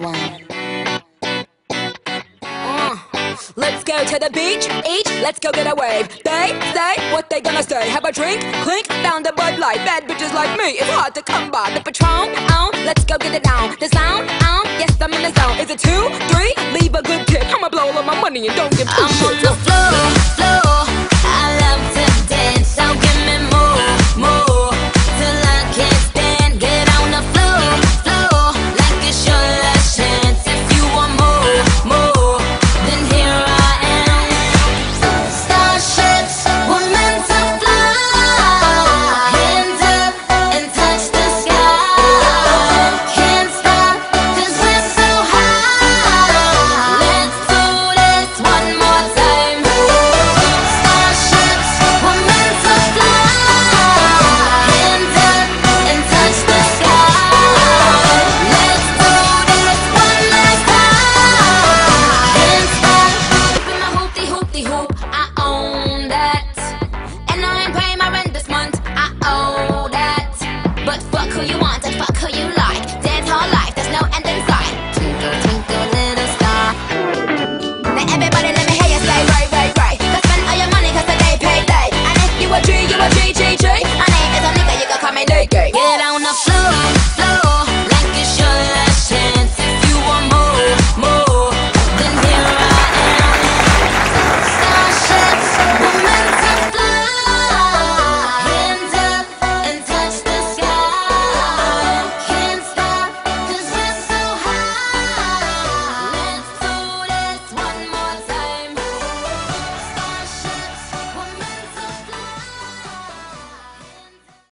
one. Let's go to the beach, let's go get a wave. They say what they gonna say. Have a drink, clink, found a Bud Light. Bad bitches like me, it's hard to come by. The Patron, let's go get it down. The sound, yes I'm in the zone. Is it 2, 3? Leave a good tip. I'ma blow all of my money and don't give a shit. I'm on the floor.